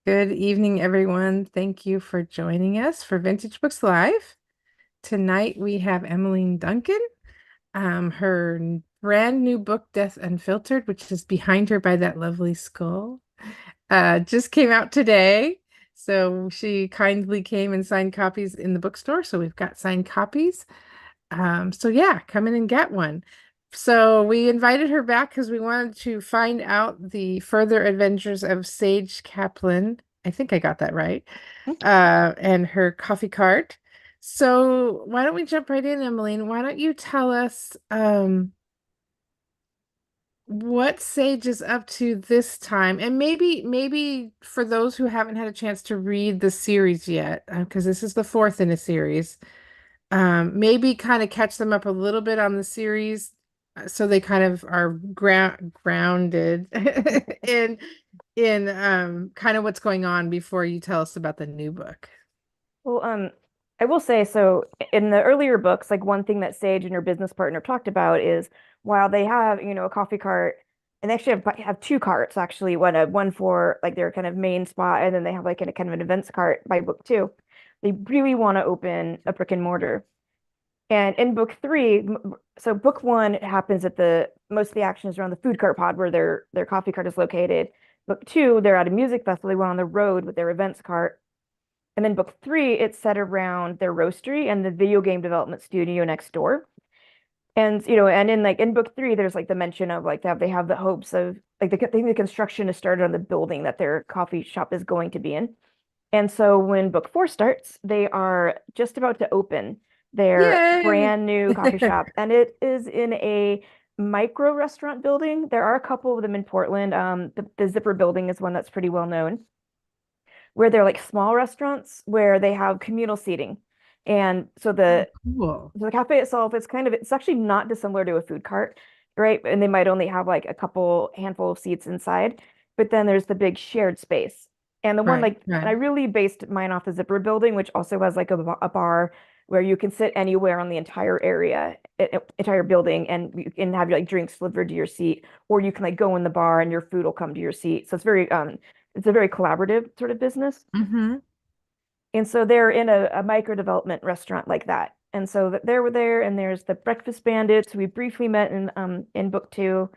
Good evening, everyone. Thank you for joining us for Vintage Books Live. Tonight we have Emmeline Duncan. Her brand new book, Death Unfiltered, which is behind her by that lovely skull, just came out today. So she kindly came and signed copies in the bookstore. So we've got signed copies. So yeah, come in and get one. So we invited her back because we wanted to find out the further adventures of Sage Caplin. I think I got that right. And her coffee cart. So why don't we jump right in, Emmeline? Why don't you tell us what Sage is up to this time? And maybe for those who haven't had a chance to read the series yet, because this is the fourth in a series. Maybe kind of catch them up a little bit on the series so they kind of are grounded in kind of what's going on before you tell us about the new book. Well, I will say so in the earlier books, like one thing that Sage and her business partner talked about is while they have, a coffee cart, and they actually have two carts actually, one for like their kind of main spot, and then they have like a kind of an events cart by book two. They really want to open a brick and mortar. And in book three, so book one happens at the most of the action is around the food cart pod where their coffee cart is located. Book two, they're at a music festival, they went on the road with their events cart. And then book three, it's set around their roastery and the video game development studio next door. And and in book three, there's like the mention of like that they have the hopes of like I think the construction is started on the building that their coffee shop is going to be in. And so when book four starts, they are just about to open their Yay! brand new coffee shop, and it is in a micro restaurant building. There are a couple of them in Portland. The Zipper building is one that's pretty well known where they're like small restaurants where they have communal seating. And so Oh, the cool. so the cafe itself is it's actually not dissimilar to a food cart, right? And they might only have like a couple handful of seats inside, but then there's the big shared space. And the one Right, like and I right. really based mine off the Zipper building, which also has like a bar where you can sit anywhere on the entire area, entire building, and you can have like drinks delivered to your seat, or you can like go in the bar and your food will come to your seat. So it's a very collaborative sort of business. Mm-hmm. And so they're in a micro development restaurant like that. And so they were there, and there's the Breakfast Bandits, who we briefly met in book two.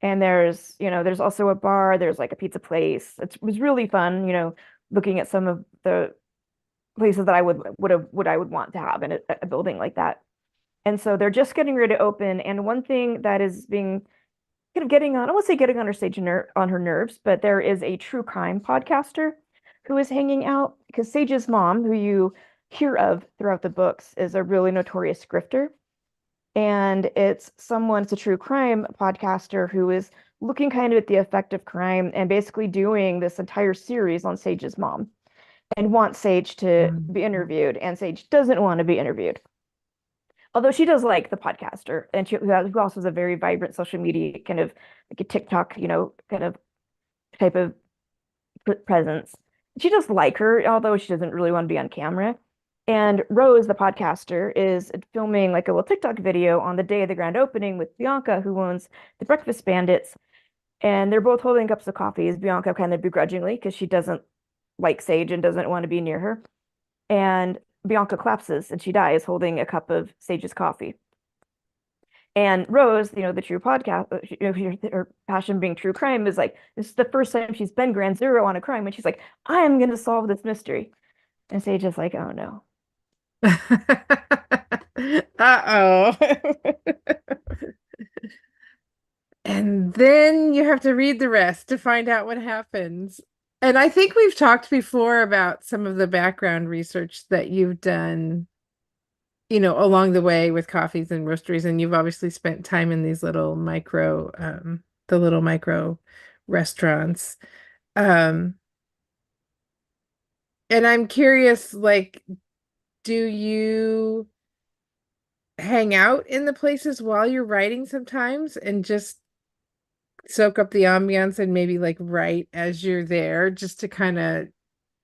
And there's also a bar, there's like a pizza place. It was really fun, looking at some of the places that I would want to have in a building like that. And so they're just getting ready to open. And one thing that is being kind of getting on, I won't say getting on her on her nerves, but there is a true crime podcaster who is hanging out because Sage's mom, who you hear of throughout the books, is a really notorious grifter. And it's a true crime podcaster who is looking kind of at the effect of crime and basically doing this entire series on Sage's mom and wants Sage to be interviewed, and Sage doesn't want to be interviewed. Although she does like the podcaster, and who also has a very vibrant social media kind of like a TikTok, kind of type of presence. She does like her, although she doesn't really want to be on camera. And Rose, the podcaster, is filming like a little TikTok video on the day of the grand opening with Bianca, who owns the Breakfast Bandits. And they're both holding cups of coffee, Bianca kind of begrudgingly because she doesn't like Sage and doesn't want to be near her. And Bianca collapses and she dies holding a cup of Sage's coffee. And Rose, the true podcast, her passion being true crime is like, this is the first time she's been ground zero on a crime. And she's like, I am going to solve this mystery. And Sage is like, oh no. Uh-oh. And then you have to read the rest to find out what happens. And I think we've talked before about some of the background research that you've done, along the way with coffees and roasteries, and you've obviously spent time in these the little micro restaurants. Um, and I'm curious, like, do you hang out in the places while you're writing sometimes and just soak up the ambiance and maybe like write as you're there just to kind of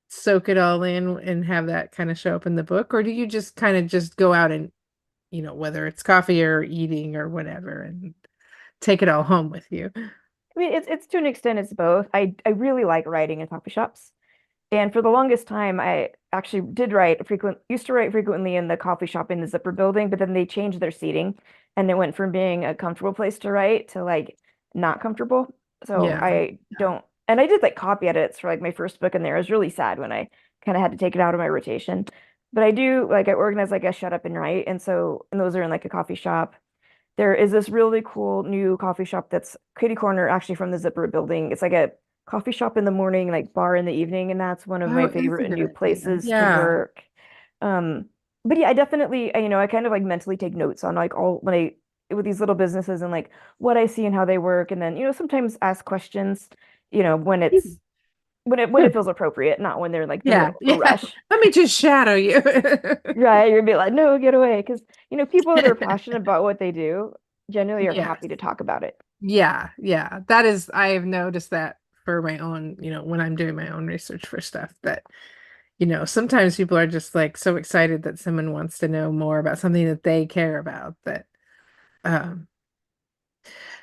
soak it all in and have that kind of show up in the book? Or do you just kind of just go out and, whether it's coffee or eating or whatever, and take it all home with you? I mean, it's to an extent, it's both. I really like writing in coffee shops. And for the longest time, I actually used to write frequently in the coffee shop in the Zipper building, but then they changed their seating and it went from being a comfortable place to write to like not comfortable. So Yeah. I don't, and I did like copy edits for like my first book in there. It was really sad when I kind of had to take it out of my rotation. But I do like, I organize like a shut up and write. And those are in like a coffee shop. There is this really cool new coffee shop that's kitty corner actually from the Zipper building. It's like a coffee shop in the morning, like bar in the evening, and that's one of Oh, my it's a favorite good new idea. places to Yeah. work. Um, but yeah, I definitely, I kind of like mentally take notes on like all when I with these little businesses and like what I see and how they work, and then sometimes ask questions, when it feels appropriate, not when they're like in the Yeah. middle of a Yeah. rush. Let me just shadow you. Right, you'd be like, no, get away, because people that are passionate about what they do generally are Yes. happy to talk about it. Yeah. Yeah. That is, I have noticed that for my own, when I'm doing my own research for stuff that, sometimes people are just like so excited that someone wants to know more about something that they care about that, um,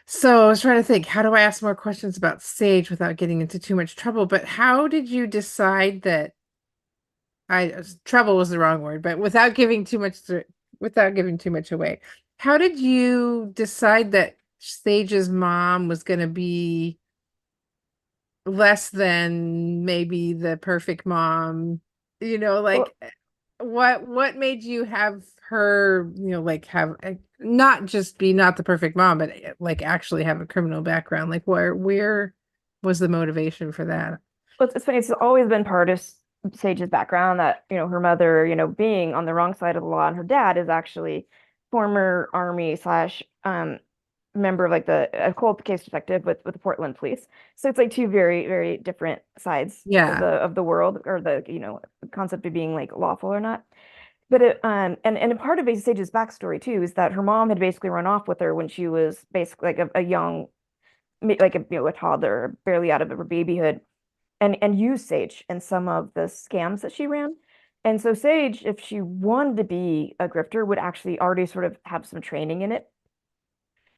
so I was trying to think, how do I ask more questions about Sage without getting into too much trouble? But how did you decide that trouble was the wrong word, but without giving too much away, how did you decide that Sage's mom was going to be less than maybe the perfect mom? Well, What made you have her, like have not just be not the perfect mom, but like actually have a criminal background? Like where was the motivation for that? it's funny. It's always been part of Sage's background that, her mother, being on the wrong side of the law, and her dad is actually former Army slash member of like the a cold case detective with the Portland police. So it's like two very, very different sides of Yeah. the world, or the, concept of being like lawful or not. But and a part of Sage's backstory too is that her mom had basically run off with her when she was basically like a young, like a toddler, barely out of her babyhood, and used Sage in some of the scams that she ran. And so Sage, if she wanted to be a grifter, would actually already sort of have some training in it.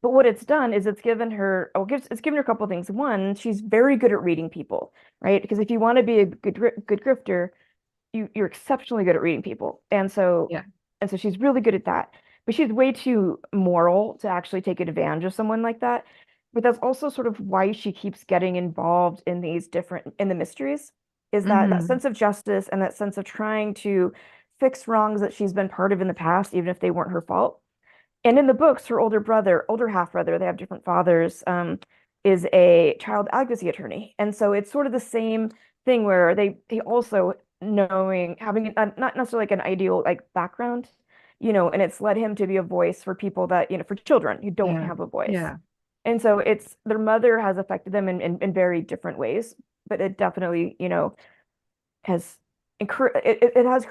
But what it's done is it's given her a couple of things. One, she's very good at reading people, right? Because if you want to be a good grifter, you're exceptionally good at reading people. Yeah. And so she's really good at that. But she's way too moral to actually take advantage of someone like that. But that's also sort of why she keeps getting involved in the mysteries, is that Hmm. sense of justice and that sense of trying to fix wrongs that she's been part of in the past, even if they weren't her fault. And in the books, her older half brother, they have different fathers, is a child advocacy attorney. And so it's sort of the same thing where they also having not necessarily like an ideal like background, and it's led him to be a voice for people that, for children who don't Yeah. have a voice. Yeah. And so it's their mother has affected them in very different ways, but it definitely, has it has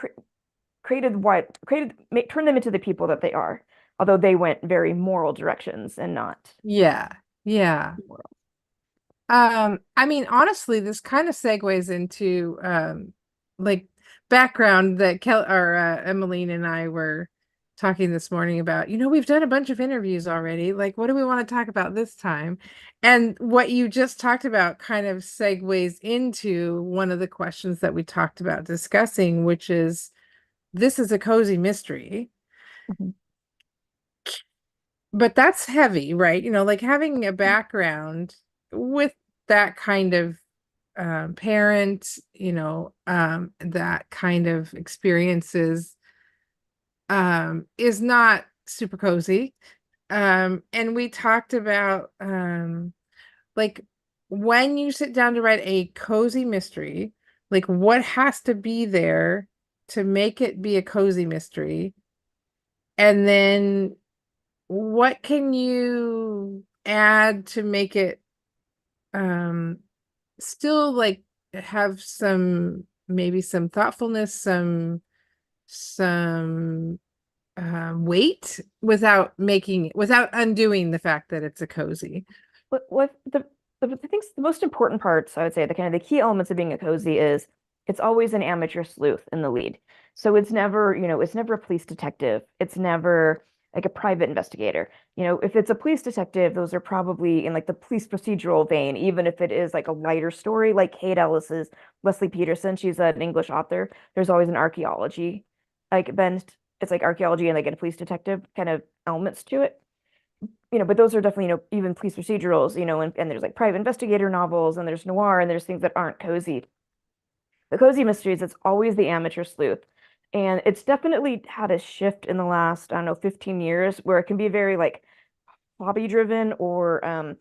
turned them into the people that they are, although they went very moral directions and not Yeah. Yeah. moral. I mean, honestly, this kind of segues into like background that Emmeline and I were talking this morning about. We've done a bunch of interviews already. Like, what do we want to talk about this time? And what you just talked about kind of segues into one of the questions that we talked about discussing, which is this is a cozy mystery. Mhm. But that's heavy, right? Like having a background with that kind of parent, that kind of experiences is not super cozy. And we talked about like when you sit down to write a cozy mystery, like what has to be there to make it be a cozy mystery, and then what can you add to make it um still like have maybe some thoughtfulness, some weight without undoing the fact that it's a cozy. What I think the most important parts, I would say, the kind of the key elements of being a cozy is it's always an amateur sleuth in the lead. So it's never a police detective. It's never like a private investigator. If it's a police detective, those are probably in like the police procedural vein, even if it is like a lighter story, like Kate Ellis's Leslie Peterson. She's an English author. There's always an archaeology, like bent. It's like archaeology and like a police detective kind of elements to it. But those are definitely, even police procedurals, and there's like private investigator novels and there's noir and there's things that aren't cozy. The cozy mysteries, it's always the amateur sleuth. And it's definitely had a shift in the last, I don't know, 15 years where it can be very like hobby driven or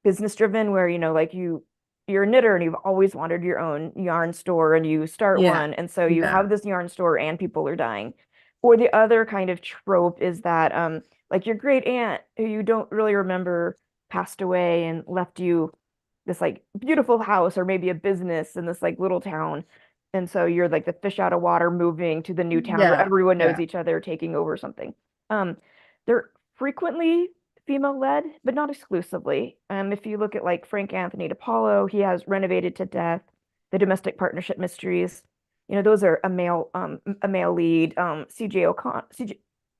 business driven, where, like you're a knitter and you've always wanted your own yarn store and you start Yeah. one. And so you Yeah. have this yarn store and people are dying. Or the other kind of trope is that like your great aunt who you don't really remember passed away and left you this like beautiful house or maybe a business in this like little town. And so you're like the fish out of water moving to the new town where Yeah. everyone knows Yeah. each other, taking over something. They're frequently female led, but not exclusively. If you look at like Frank Anthony DePaulo, he has Renovated to Death, the Domestic Partnership Mysteries. Those are a male lead. CJ O'Connor, CJ,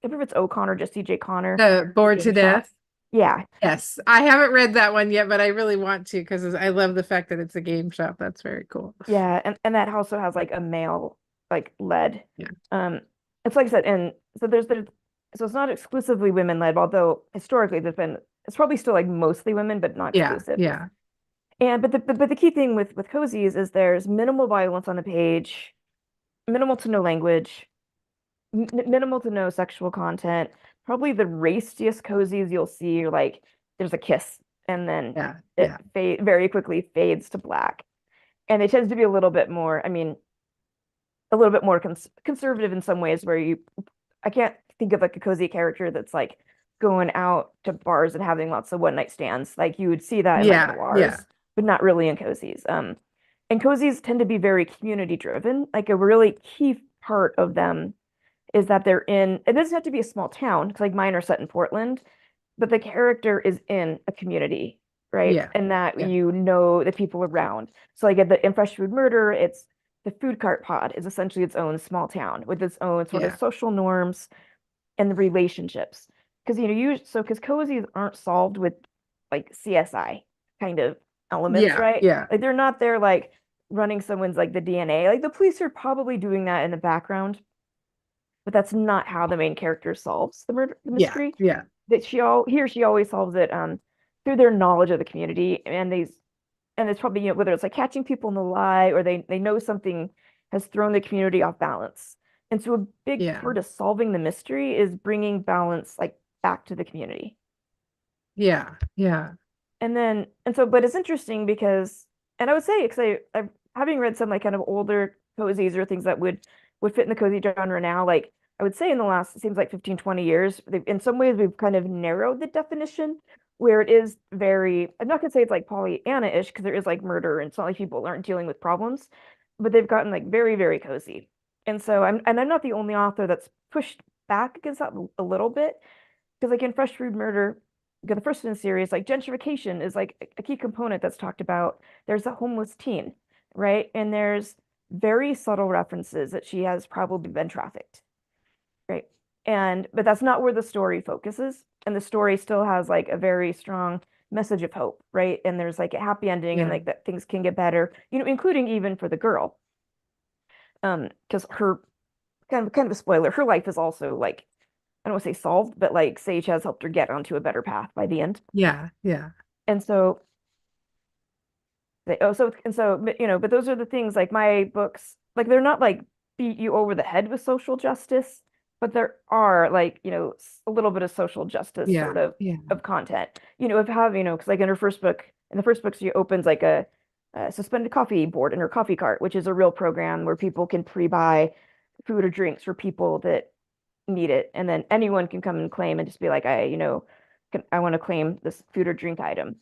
I don't know if it's O'Connor, or just CJ Connor, The The Bored to Game Shop. Death. Yeah, Yes. I haven't read that one yet, but I really want to because I love the fact that it's a game shop. That's very cool. yeah, and that also has like a male like led. Yeah. Um, it's like I said, and so so it's not exclusively women led, although historically it's probably still like mostly women, but not Yeah. exclusive. Yeah. And but the key thing with cozies is there's minimal violence on the page, minimal to no language, minimal to no sexual content. Probably the raciest cozies you'll see are like there's a kiss and then Yeah. it Yeah. very quickly fades to black. And it tends to be a little bit more, I mean, a little bit more conservative in some ways where I can't think of like a cozy character that's like going out to bars and having lots of one night stands. Like you would see that in like Yeah. Yeah. noirs, but not really in cozies. And cozies tend to be very community driven. Like a really key part of them is that it doesn't have to be a small town because like mine are set in Portland, but the character is in a community, right? Yeah. And that Yeah. the people around. So like in Fresh Food Murder, it's the food cart pod is essentially its own small town with its own sort of Yeah. social norms and the relationships. Because because cozies aren't solved with like CSI kind of elements, Yeah. right? Yeah. Like they're not there like running someone's like the DNA. Like the police are probably doing that in the background, but that's not how the main character solves the Yeah. mystery. Yeah. That he or she always solves it through their knowledge of the community, and it's probably, whether it's like catching people in the lie or they know something has thrown the community off balance. And so a big Yeah. part of solving the mystery is bringing balance like back to the community. Yeah. Yeah. But it's interesting because, and I would say, because I having read some like kind of older cozies or things that would fit in the cozy genre now, like I would say in the last, it seems like 15, 20 years, in some ways we've kind of narrowed the definition where it is very, I'm not gonna say it's like Pollyanna-ish because there is like murder and it's not like people aren't dealing with problems, but they've gotten like very, very cozy. And I'm not the only author that's pushed back against that a little bit because like in Fresh Food Murder, the first in the series, like gentrification is like a key component that's talked about. There's a homeless teen, right? And there's very subtle references that she has probably been trafficked, right? But that's not where the story focuses. And the story still has like a very strong message of hope, right? And there's like a happy ending and Yeah. like that things can get better, including even for the girl. Because her kind of a spoiler, her life is also like, I don't want to say solved, but like Sage has helped her get onto a better path by the end. Yeah. Yeah. And so but those are the things like my books, like they're not like beat you over the head with social justice, but there are like, a little bit of social justice Yeah. sort of Yeah. content. Because like in the first book, she opens like a suspended coffee board in her coffee cart, which is a real program where people can pre-buy food or drinks for people that need it. And then anyone can come and claim and just be like, I want to claim this food or drink item.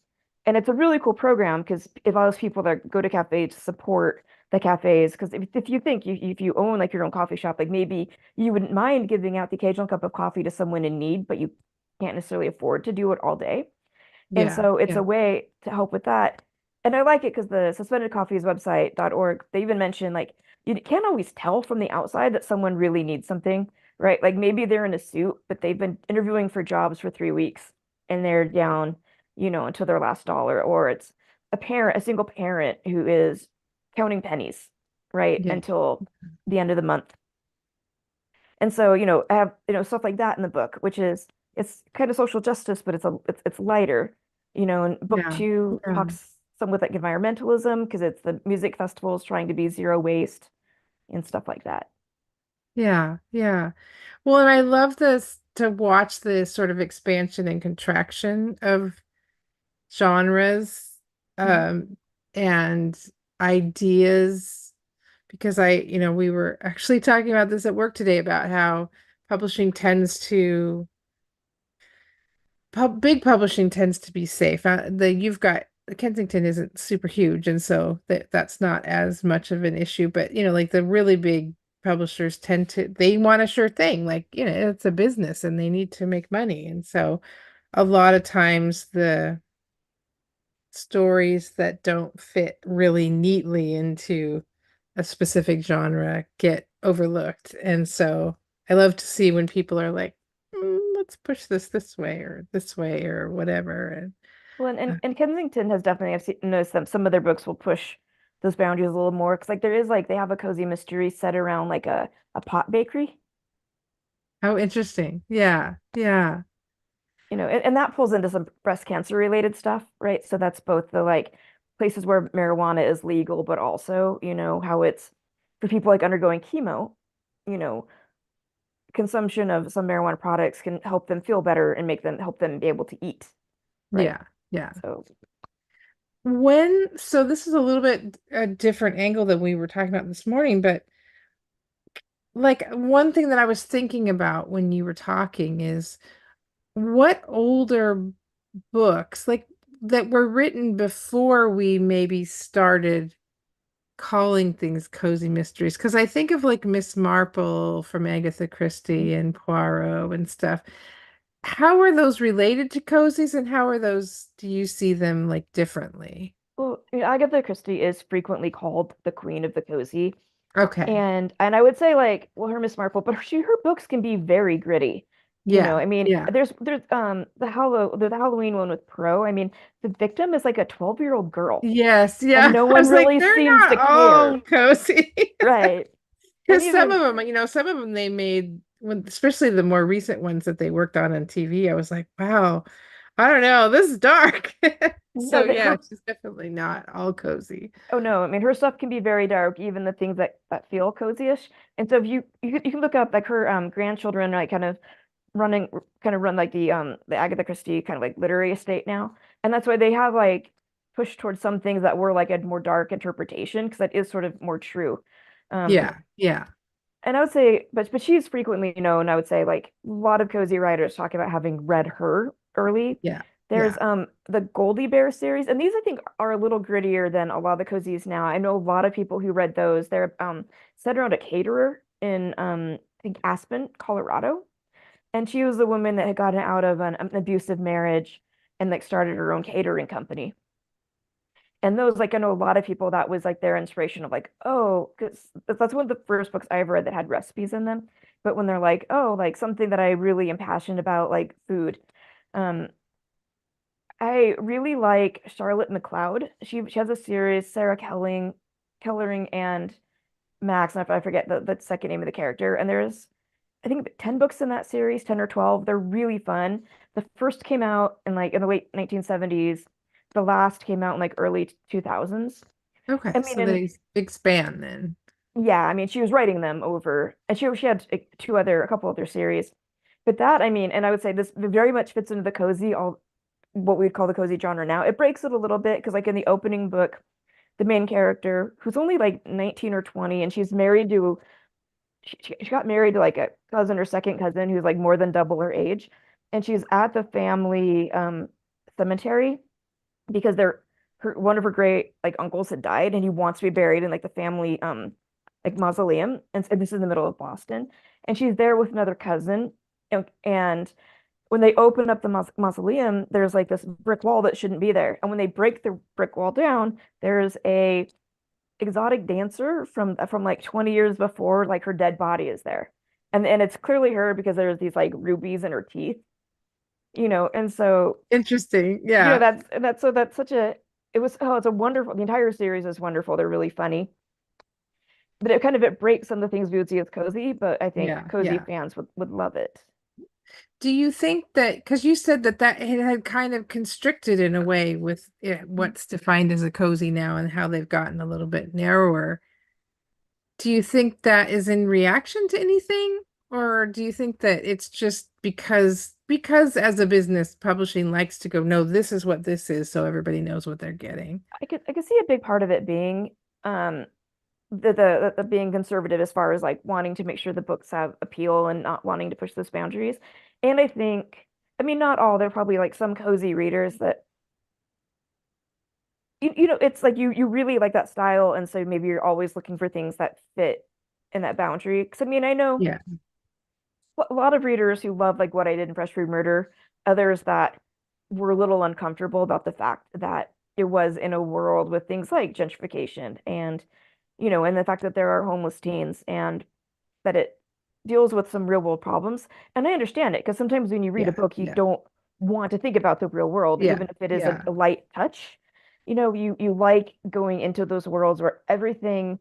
And it's a really cool program because it allows people that go to cafes to support the cafes. Because if you think if you own like your own coffee shop, like maybe you wouldn't mind giving out the occasional cup of coffee to someone in need, but you can't necessarily afford to do it all day. And Yeah. so it's Yeah. a way to help with that. And I like it because the suspended coffees website.org, they even mention like you can't always tell from the outside that someone really needs something. right? Like maybe they're in a suit, but they've been interviewing for jobs for 3 weeks and they're down, until their last dollar. Or it's a single parent who is counting pennies, right, Yeah. until the end of the month. And so, I have, stuff like that in the book, which is it's kind of social justice, but it's lighter, and book Yeah. two Yeah. talks some with like environmentalism because it's the music festivals trying to be zero waste and stuff like that. Yeah. Yeah. Well, and I love this to watch the sort of expansion and contraction of genres Mhm. and ideas because we were actually talking about this at work today about how publishing tends to big publishing tends to be safe. You've got Kensington isn't super huge, and so that's not as much of an issue. But like the really big publishers tend to they want a sure thing. Like it's a business and they need to make money, and so a lot of times the stories that don't fit really neatly into a specific genre get overlooked. And so I love to see when people are like, let's push this way or whatever. And Well, and Kensington has definitely, noticed that some of their books will push those boundaries a little more because like there is like they have a cozy mystery set around like a pot bakery. how interesting. Yeah. Yeah. And that pulls into some breast cancer related stuff, right? So that's both the like places where marijuana is legal, but also, how it's for people like undergoing chemo, you know, consumption of some marijuana products can help them feel better and help them be able to eat, right? Yeah. Yeah. So, So this is a little bit a different angle than we were talking about this morning, but like one thing that I was thinking about when you were talking is what older books like that were written before we maybe started calling things cozy mysteries because I think of like Miss Marple from Agatha Christie and Poirot and stuff. How are those related to cozies and how are those do you see them like differently? well, Agatha Christie is frequently called the Queen of the Cozy. Okay. And I would say like, well, her Miss Marple, but her books can be very gritty. Yeah. I mean, Yeah. there's the Halloween one with Pro. I mean, the victim is like a 12-year-old girl, Yes. and Yeah. no I one was like, really they're seems not to all care, cozy. right? And Because even some of them they made when, especially the more recent ones that they worked on TV, I was like, wow, I don't know, this is dark. no, So that yeah, her she's definitely not all cozy. oh no, I mean her stuff can be very dark, even the things that feel cozy-ish. And so if you can look up like her grandchildren like kind of run like the Agatha Christie kind of like literary estate now. And that's why they have like pushed towards some things that were like a more dark interpretation because that is sort of more true. Um Yeah, yeah, and I would say but she's frequently known, I would say like a lot of cozy writers talk about having read her early. yeah, There's yeah. the Goldie Bear series, and these I think are a little grittier than a lot of the cozies now. I know a lot of people who read those. They're set around a caterer in I think Aspen, Colorado. And she was the woman that had gotten out of an abusive marriage and like started her own catering company. And those, like, I know a lot of people that was like their inspiration of like, oh, because that's one of the first books I ever read that had recipes in them. But when they're like, oh, like something that I really am passionate about, like food. Um, I really like Charlotte MacLeod. She has a series, Sarah Kellering and Max, and I forget the second name of the character. And there's I think 10 books in that series, 10 or 12. They're really fun. The first came out in the late 1970s. The last came out in like early 2000s. I Okay, mean, so and they expand then. yeah, I mean, she was writing them over, and she had like, a couple other series. But that, I mean, and I would say this very much fits into the cozy, all what we'd call the cozy genre now. It breaks it a little bit because like in the opening book, the main character, who's only like 19 or 20, and she's married to she got married to like a cousin or second cousin who's like more than double her age, and she's at the family cemetery because one of her great like uncles had died, and he wants to be buried in like the family like mausoleum, and this is in the middle of Boston, and she's there with another cousin, and when they open up the mausoleum, there's like this brick wall that shouldn't be there, and when they break the brick wall down, there's a exotic dancer from like 20 years before, like her dead body is there. and it's clearly her because there's these like rubies in her teeth, and so Interesting. Yeah. that's such a it was oh it's a wonderful the entire series is wonderful. They're really funny, but it breaks some of the things we would see as cozy, but I think Yeah. cozy Yeah. fans would love it. Do you think that, because you said that it had kind of constricted in a way with what's defined as a cozy now and how they've gotten a little bit narrower. Do you think that is in reaction to anything? Or do you think that it's just because as a business, publishing likes to go, no, this is what this is, so everybody knows what they're getting? I could see a big part of it being um the being conservative as far as like wanting to make sure the books have appeal and not wanting to push those boundaries. And I mean, not all, there are probably like some cozy readers that it's like you really like that style, and so maybe you're always looking for things that fit in that boundary. Because I mean, I know Yeah. a lot of readers who love like what I did in Fresh Fruit Murder, others that were a little uncomfortable about the fact that it was in a world with things like gentrification and and the fact that there are homeless teens and that it deals with some real world problems. And I understand it because sometimes when you read a Yeah. book, you Yeah. don't want to think about the real world, Yeah. even if it is Yeah. a light touch. You like going into those worlds where everything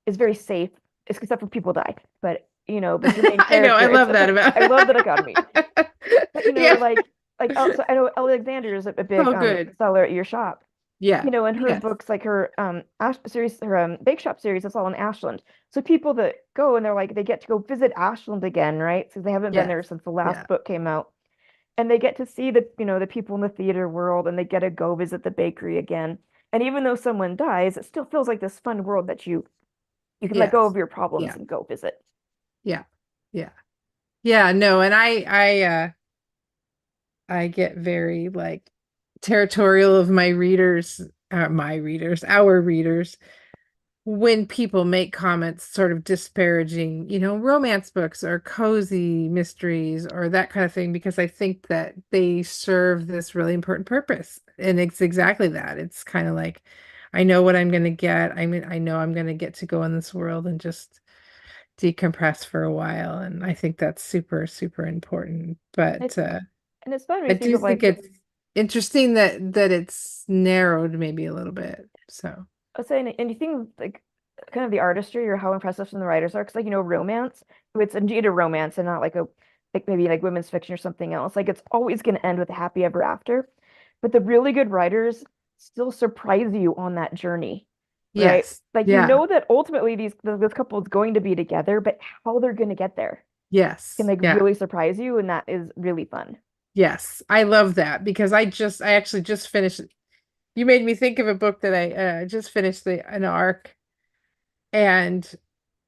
is very safe, except for people die. But your main I know, I character, love that I love the about dichotomy. But yeah. so I know Alexander is a big Oh, good. seller at your shop. Yeah. And her Yes. books, like her Ash series, her Bake Shop series, is all in Ashland. So people that go and they're like, they get to go visit Ashland again, right? So they haven't been Yes. there since the last Yeah. book came out, and they get to see the people in the theater world, and they get to go visit the bakery again. And even though someone dies, it still feels like this fun world that you can let go of Yes. your problems Yeah. and go visit. Yeah. Yeah. Yeah. No, and I get very like territorial of my readers, our readers, when people make comments sort of disparaging, romance books or cozy mysteries or that kind of thing, because I think that they serve this really important purpose. And it's exactly that. It's kind of like, I know what I'm going to get. I mean, I know I'm going to get to go in this world and just decompress for a while. And I think that's super, super important. And, But and it's fun when I you think do of think like it's interesting that it's narrowed maybe a little bit. So I was saying, and you think of, like kind of the artistry or how impressive some of the writers are, because like romance, it's indeed a romance and not like a like maybe like women's fiction or something else. Like it's always going to end with a happy ever after, but the really good writers still surprise you on that journey, right? yes. Like Yeah. that ultimately this couple is going to be together, but how they're going to get there can Yes. like Yeah. really surprise you, and that is really fun. Yes. I love that because I actually just finished. You made me think of a book that I just finished an arc, and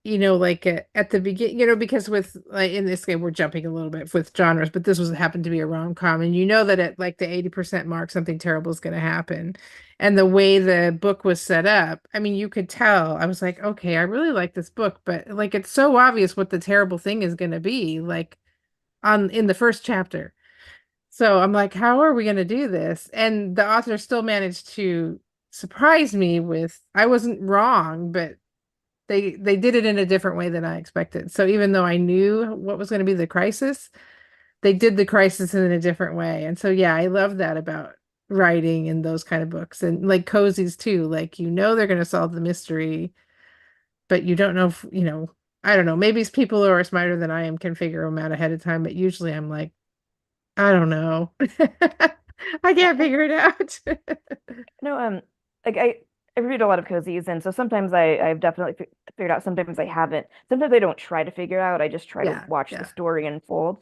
like at the beginning, because with like in this game we're jumping a little bit with genres, but this was happened to be a rom-com, and that at like the 80% mark something terrible is going to happen. And the way the book was set up, I mean, you could tell. I was like, okay, I really like this book, but like it's so obvious what the terrible thing is going to be, like on in the first chapter. So I'm like, how are we going to do this? And the author still managed to surprise me with, I wasn't wrong, but they did it in a different way than I expected. So even though I knew what was going to be the crisis, they did the crisis in a different way. And so yeah, I love that about writing and those kind of books and like cozies too. Like they're going to solve the mystery, but you don't know if, I don't know, maybe it's people who are smarter than I am can figure them out ahead of time, but usually I'm like, I don't know. I can't figure it out. No, like I read a lot of cozies, and so sometimes I've definitely figured out. Sometimes I haven't. Sometimes I don't try to figure it out. I just try to Yeah, watch the yeah. story unfold.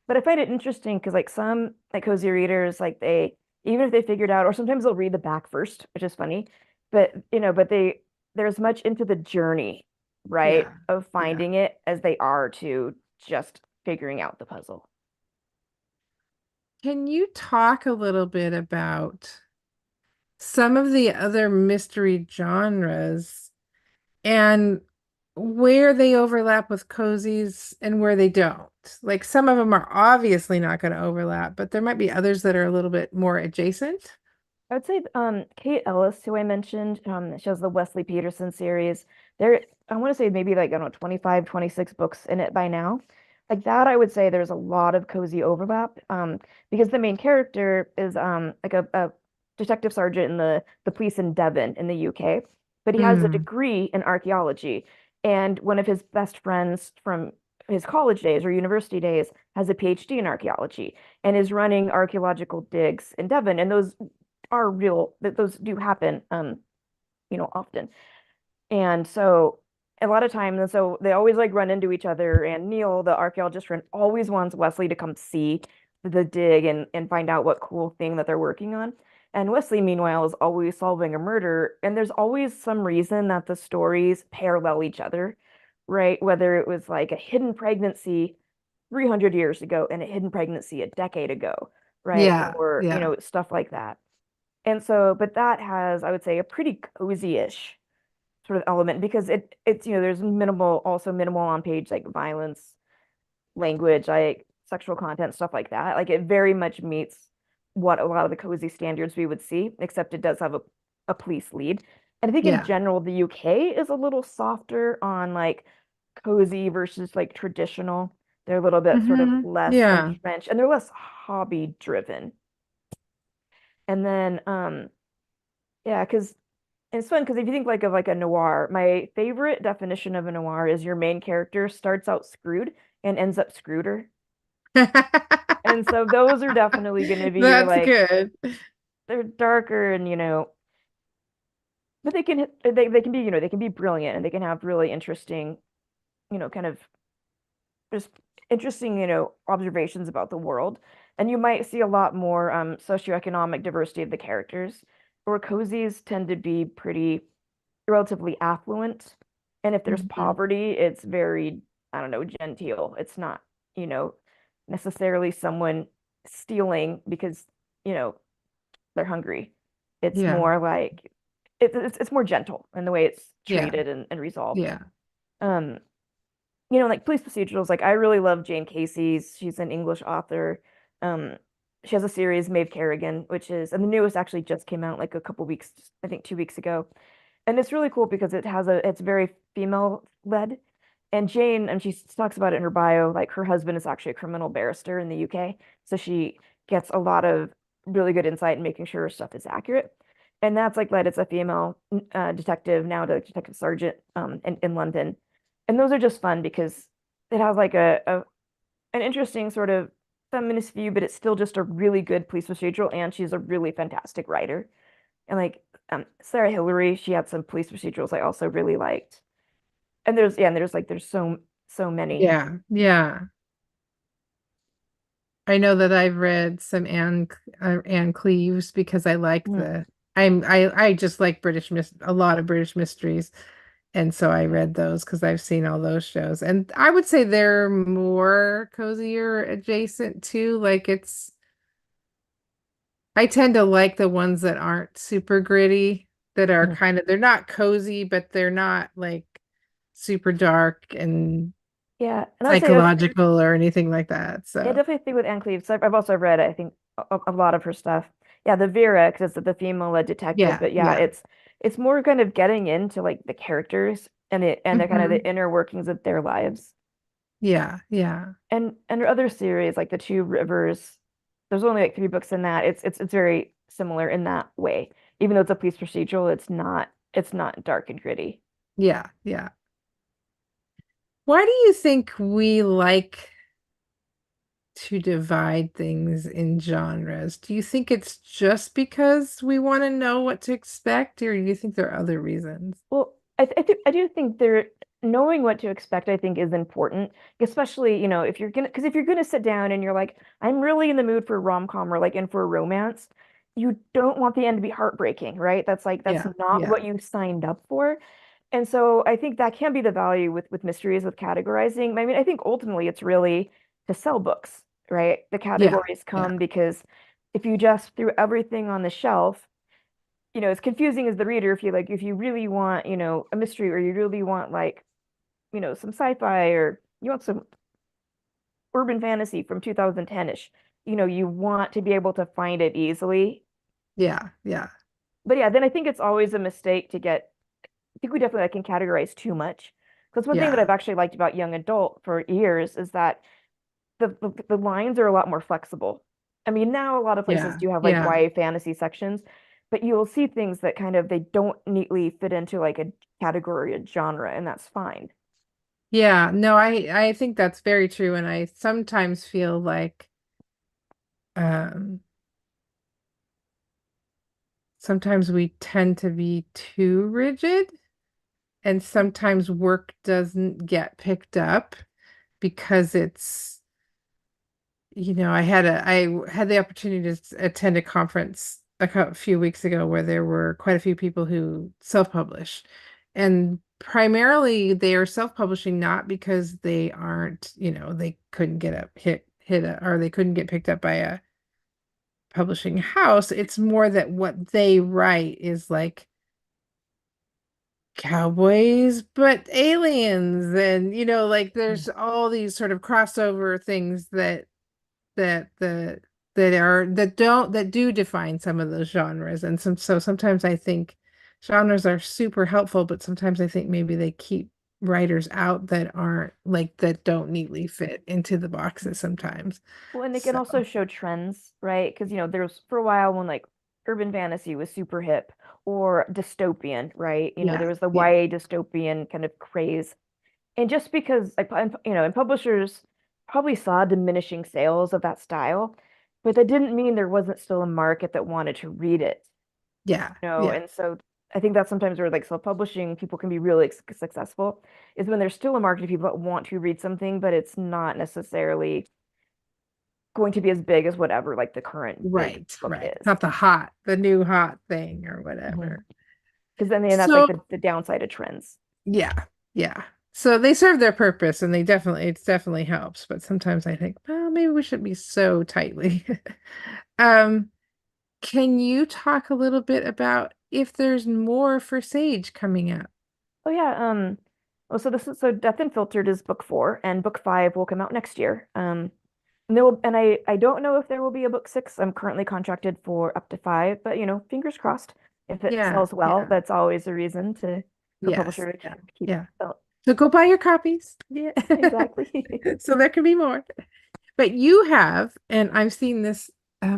But I find it interesting because like some like cozy readers, like they even if they figured out, or sometimes they'll read the back first, which is funny. But they're as much into the journey, right, Yeah. of Yeah. finding it as they are to just figuring out the puzzle. Can you talk a little bit about some of the other mystery genres and where they overlap with cozies and where they don't? Like some of them are obviously not going to overlap, but there might be others that are a little bit more adjacent. I would say Kate Ellis, who I mentioned, she has the Wesley Peterson series. There, I want to say maybe like, I don't know, 25, 26 books in it by now. Like that, I would say there's a lot of cozy overlap. Because the main character is like a detective sergeant in the police in Devon in the UK, but he has a Hmm. degree in archaeology. And one of his best friends from his college days or university days has a PhD in archaeology and is running archaeological digs in Devon. And those are real, that those do happen, often. And so a lot of times, and so they always like run into each other. And Neil, the archaeologist friend, always wants Wesley to come see the dig and find out what cool thing that they're working on. And Wesley, meanwhile, is always solving a murder. And there's always some reason that the stories parallel each other, right? Whether it was like a hidden pregnancy 300 years ago and a hidden pregnancy a decade ago, right? Yeah, Or, yeah, stuff like that. And so, but that has, I would say, a pretty cozy-ish sort of element because it's, there's minimal on page like violence, language, like sexual content, stuff like that. Like it very much meets what a lot of the cozy standards we would see, except it does have a police lead. And I think in yeah. general, the UK is a little softer on like cozy versus like traditional. They're a little bit sort of less Yeah. entrenched and they're less hobby driven. And then yeah, because it's fun because if you think like of like a noir, my favorite definition of a noir is your main character starts out screwed and ends up screweder. And so those are definitely going to be your That's like good. they're darker and but they can be they can be brilliant and they can have really interesting kind of just interesting observations about the world. And you might see a lot more socioeconomic diversity of the characters. Or cozies tend to be pretty relatively affluent. And if there's Mhm. poverty, it's very, I don't know, genteel. It's not, you know, necessarily someone stealing because, you know, they're hungry. It's Yeah, more like it's more gentle in the way it's yeah, treated and resolved. yeah. Um, like police procedurals, like I really love Jane Casey's. She's an English author. Um, she has a series, Maeve Kerrigan, which is, and the newest actually just came out like a couple weeks, I think 2 weeks ago. And it's really cool because it's very female led. And Jane, and she talks about it in her bio, like her husband is actually a criminal barrister in the UK. So she gets a lot of really good insight in making sure her stuff is accurate. And that's like led, it's a female detective, now to detective sergeant in London. And those are just fun because it has like an interesting sort of feminist view, but it's still just a really good police procedural, and she's a really fantastic writer. And like Sarah Hilary, she had some police procedurals I also really liked. And there's so many. Yeah, yeah. I know that I've read some Anne Cleeves because I like Mm. I just like a lot of British mysteries. And so I read those because I've seen all those shows. And I would say they're more cozier adjacent to like I tend to like the ones that aren't super gritty, that are Mhm. kind of they're not cozy, but they're not like super dark and Yeah, and I would say psychological or anything like that. I So definitely think with Anne Cleeves, I've also read I think a lot of her stuff. Yeah, the Vera, because it's the female-led detective, yeah, but yeah, yeah. it's more kind of getting into like the characters and the kind of Hmm. the inner workings of their lives. Yeah, yeah, And her other series, like the Two Rivers, there's only like 3 books in that. It's very similar in that way. Even though it's a police procedural, it's not dark and gritty. yeah, yeah. Why do you think we like to divide things in genres? Do you think it's just because we want to know what to expect, or do you think there are other reasons? Well, I do think there knowing what to expect, I think, is important, especially, if you're gonna because if you're gonna sit down and you're like, I'm really in the mood for a rom-com or like in for a romance, you don't want the end to be heartbreaking, right? That's Yeah, not yeah. what you signed up for. And so I think that can be the value with mysteries, with categorizing. I mean, I think ultimately it's really to sell books, right? The Yeah, categories yeah. come because if you just threw everything on the shelf, it's confusing as the reader if you really want, a mystery or you really want like, some sci-fi or you want some urban fantasy from 2010-ish, you want to be able to find it easily. Yeah, yeah, But yeah, then I think it's always a mistake to get, I think we definitely like, can categorize too much. Because one thing that yeah, I've actually liked about young adult for years is that the lines are a lot more flexible. I mean, now a lot of places yeah, do have like yeah, YA fantasy sections, but you will see things that kind of they don't neatly fit into like a category, a genre, and that's fine. yeah. No, I think that's very true, and I sometimes feel like um sometimes we tend to be too rigid, and sometimes work doesn't get picked up because it's, I had the opportunity to attend a conference few weeks ago where there were quite a few people who self-publish, and primarily they are self-publishing not because they aren't, they couldn't get a or they couldn't get picked up by a publishing house. It's more that what they write is like cowboys, but aliens, and like Mm. there's all these sort of crossover things that the that do define some of those genres. And sometimes I think genres are super helpful, but sometimes I think maybe they keep writers out that aren't like that don't neatly fit into the boxes sometimes. Well, and it can So also show trends, right? Because, there's for a while when like urban fantasy was super hip or dystopian, right? There yeah, was the yeah, YA dystopian kind of craze. And just because, like, and publishers probably saw diminishing sales of that style, but that didn't mean there wasn't still a market that wanted to read it, yeah, yeah, And so I think that's sometimes where like self-publishing people can be really successful is when there's still a market of people that want to read something, but it's not necessarily going to be as big as whatever like the current big right, book right. It's is. not the new hot thing or whatever. Because then that's like So the downside of trends. yeah, yeah. So they serve their purpose, and it definitely helps. But sometimes I think, well, maybe we shouldn't be so tightly. Um, can you talk a little bit about if there's more for Sage coming up? Oh yeah, well, so Death Unfiltered is book 4, and book 5 will come out next year. And I don't know if there will be a book 6. I'm currently contracted for up to 5, but fingers crossed. If it Yeah, sells well, yeah, that's always a reason for a yes, publisher to yeah, keep. yeah. Oh, So go buy your copies. Yeah. exactly. So there can be more. But you have, and I've seen this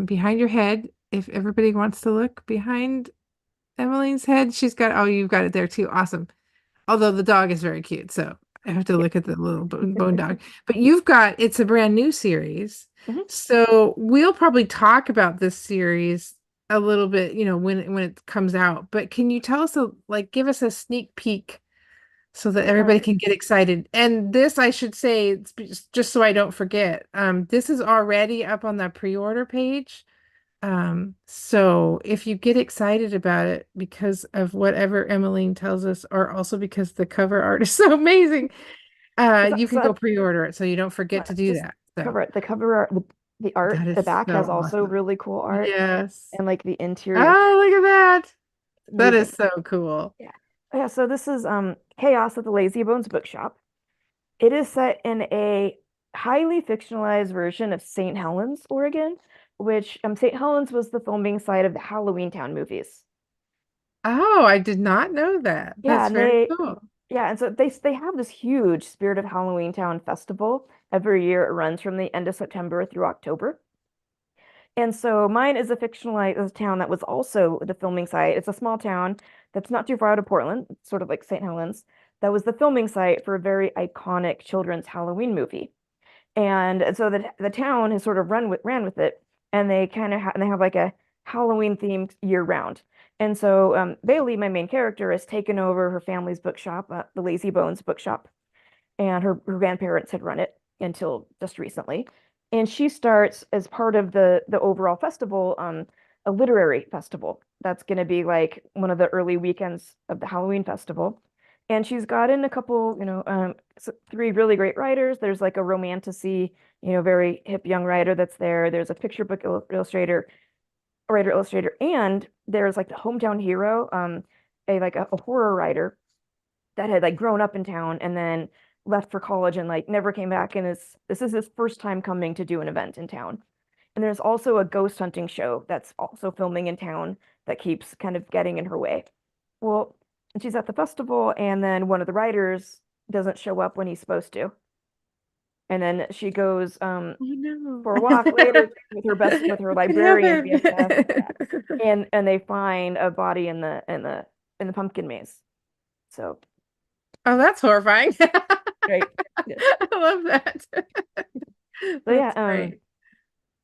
behind your head. If everybody wants to look behind Emmeline's head, oh, you've got it there too. Awesome. Although the dog is very cute, so I have to Yeah. look at the little bone dog. But it's a brand new series. Mhm. So we'll probably talk about this series a little bit, when it comes out. But can you tell us give us a sneak peek so that everybody Sure. can get excited? And this, I should say, just so I don't forget, this is already up on the pre-order page. So if you get excited about it because of whatever Emmeline tells us, or also because the cover art is so amazing, you can go So pre-order it so you don't forget to do just that. So cover it. The cover art, the art, that the is back so has also awesome. really cool art, Yes. and like the interior is Oh, look at that. That is amazing. so cool. Yeah. Yeah, so this is Chaos at the Lazy Bones Bookshop. It is set in a highly fictionalized version of St. Helens, Oregon, which St. Helens was the filming site of the Halloween Town movies. Oh, I did not know that. Yeah, That's and very cool. so they have this huge Spirit of Halloween Town festival every year. It runs from the end of September through October. And so mine is a fictionalized town that was also the filming site. It's a small town that's not too far out of Portland, sort of like St. Helens. That was the filming site for a very iconic children's Halloween movie. And so the town has sort of ran with it, and they kind of they have like a Halloween themed year round. And so Bailey, my main character, has taken over her family's bookshop, the Lazy Bones bookshop, and her grandparents had run it until just recently. And she starts as part of the overall festival, a literary festival that's going to be like one of the early weekends of the Halloween festival. And she's got in a couple, three really great writers. There's like a romanticy, very hip young writer that's there. There's a picture book illustrator, a writer illustrator, and there's like the hometown hero, a horror writer that had like grown up in town and then left for college and like never came back, and this is his first time coming to do an event in town. And there's also a ghost hunting show that's also filming in town that keeps kind of getting in her way. Well, and she's at the festival, and then one of the writers doesn't show up when he's supposed to. And then she goes Oh no. for a walk later with with her What could librarian BFF, happen? and they find a body in the pumpkin maze. So, Oh, that's horrifying. right. Yeah. I love that. So yeah, That's great.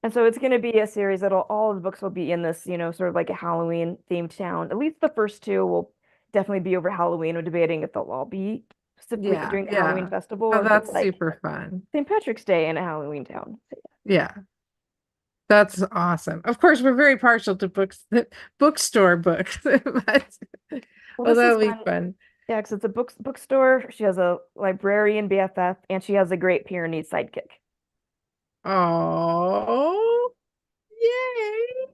and so it's going to be a series that'll all of the books will be in this, sort of like a Halloween themed town. At least the first two will definitely be over Halloween. We're debating if they'll all be specifically Yeah, during the Halloween yeah. festival Oh, or if it's that's like super fun. St. Patrick's Day in a Halloween town. So, Yeah, that's awesome. Of course, we're very partial to books, bookstore books, but well, oh, this is that'll be fun. fun. Yeah, because it's a bookstore. She has a librarian BFF, and she has a great Pyrenees sidekick. Oh, yay.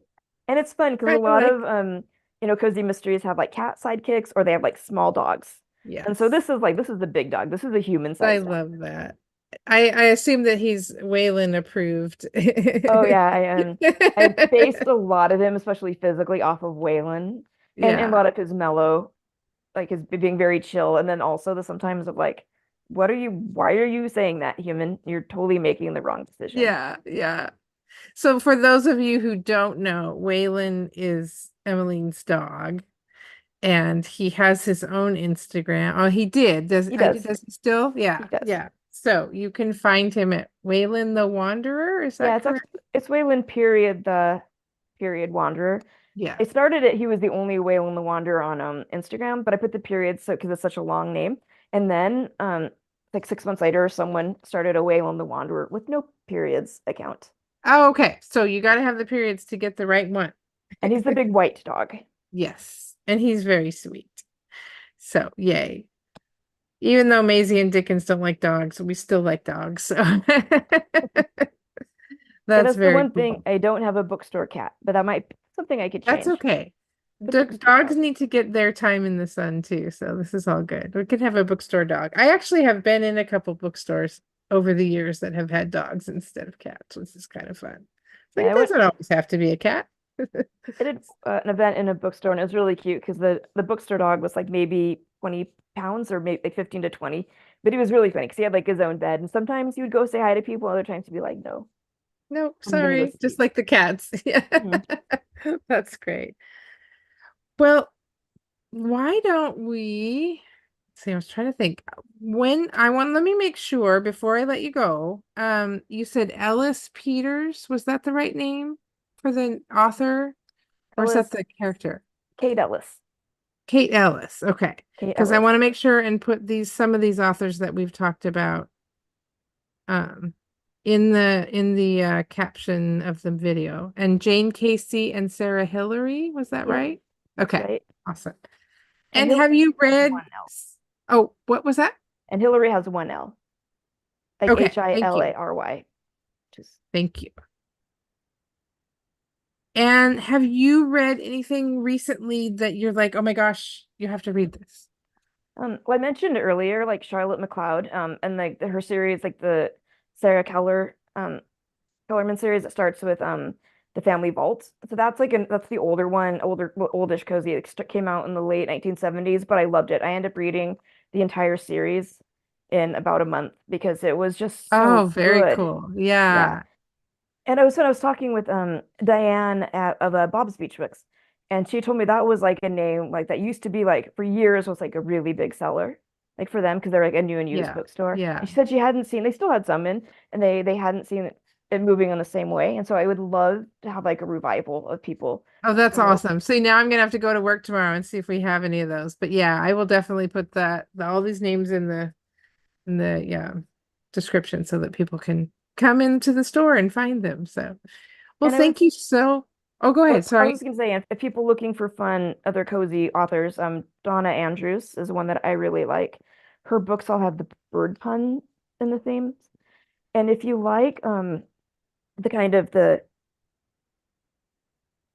And it's fun because a I lot like, of cozy mysteries have like cat sidekicks or they have like small dogs. And so yes, this is the big dog. This is a I human-sized dog. love that. I assume that he's Wayland approved. Oh yeah, I based a lot of him, especially physically, off of Waylon, and a Yeah, lot of his mellow, like his being very chill, and then also the sometimes of like, why are you saying that, human? You're totally making the wrong decision. yeah, yeah. So for those of you who don't know, Waylon is Emmeline's dog, and he has his own Instagram. Oh, he did. He does. Does he still? He Yeah, does. yeah. So you can find him at Waylon the Wanderer. Is Yeah, that it's correct? actually it's Waylon period the period wanderer. Yeah. I started it. He was the only Waylon the Wanderer on Instagram, but I put the period so because it's such a long name. And then like 6 months later, someone started a Waylon the Wanderer with no periods account, Oh, okay. So you got to have the periods to get the right one. and he's the big white dog. Yes. And he's very sweet. So, yay. Even though Maisie and Dickens don't like dogs, we still like dogs. So Yeah, that's that's the very one thing. cool. I don't have a bookstore cat, but that might be something I could That's change. okay. Put the bookstore cat. Dogs need to get their time in the sun too, so this is all good. We could have a bookstore dog. I actually have been in a couple bookstores over the years that have had dogs instead of cats, which is kind of fun. Like Yeah, it doesn't always have to be a cat. I did an event in a bookstore, and it was really cute because the bookstore dog was like maybe 20 pounds or maybe like 15 to 20, but he was really funny because he had like his own bed, and sometimes he would go say hi to people, other times he'd be like, no, No, I'm gonna go sorry, just sleep. like the cats. Yeah. Mhm. That's great. Well, why don't we see, I was trying to think. Let me make sure before I let you go. You said Ellis Peters. Was that the right name for the author? Or is that Ellis, the character? Kate Ellis, Kate Ellis. Okay. Kate Because I Ellis. want to make sure and put some of these authors that we've talked about um in the caption of the video. And Jane Casey and Sarah Hilary, was that Yep, right? that's Okay. right. Awesome. And And Hillary have you has read one L, Oh, what was that? and Hillary has one L, like Okay, thank you. Hilary. Just Thank you. And have you read anything recently that you're like, oh my gosh, you have to read this? well, I mentioned earlier, like Charlotte MacLeod, and like her series, like the Sarah Kellerman series that starts with the Family Vault. So that's like that's the older one, oldish cozy. It came out in the late 1970s, but I loved it. I ended up reading the entire series in about a month because it was just so Oh, very good. cool. Yeah. Yeah. And I was talking with Diane of Bob's Beach Books, and she told me that was like a name like that used to be like for years was like a really big seller, like for them because they're like a new and used Yeah. bookstore. Yeah. And she said she hadn't seen they still had some in, and they hadn't seen it moving in the same way. And so I would love to have like a revival of people Oh, that's promote. awesome. See, now I'm gonna have to go to work tomorrow and see if we have any of those. But yeah, I will definitely put all these names in the yeah description so that people can come into the store and find them. So, well, And I was thank you so. Oh, go ahead. I was Sorry. just gonna say if people looking for fun, other cozy authors, Donna Andrews is one that I really like. Her books all have the bird pun in the themes. And if you like the kind of the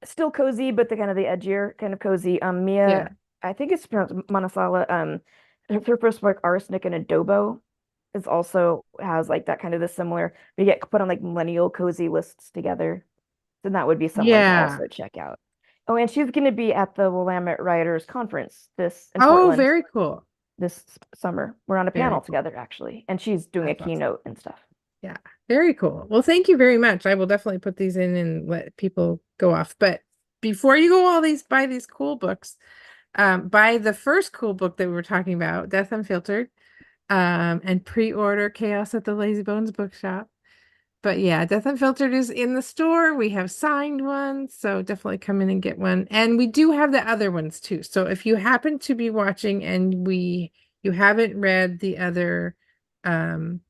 still cozy, but the kind of the edgier kind of cozy, Yeah. Mia, I think it's pronounced Manansala, her first book, Arsenic and Adobo, is also has like that kind of the similar, we get put on like millennial cozy lists together. So that would be someone to Yeah. also check out. Oh, and she's going to be at the Willamette Writers Conference this in Oh, Portland very cool. this summer. We're on a Very panel cool. together actually, and she's doing a That's awesome. keynote and stuff. Yeah, very cool. Well, thank you very much. I will definitely put these in and let people go off. But before you go all these buy these cool books, buy the first cool book that we were talking about, Death Unfiltered, and pre-order Chaos at the Lazy Bones Bookshop. But yeah, Death Unfiltered is in the store. We have signed ones, so definitely come in and get one. And we do have the other ones too. So if you happen to be watching and you haven't read the other um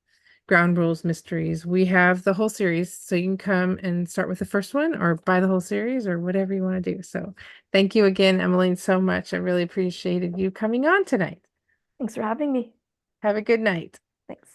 Ground Rules Mysteries, we have the whole series. So you can come and start with the first one or buy the whole series or whatever you want to do. So thank you again, Emmeline, so much. I really appreciated you coming on tonight. Thanks for having me. Have a good night. Thanks.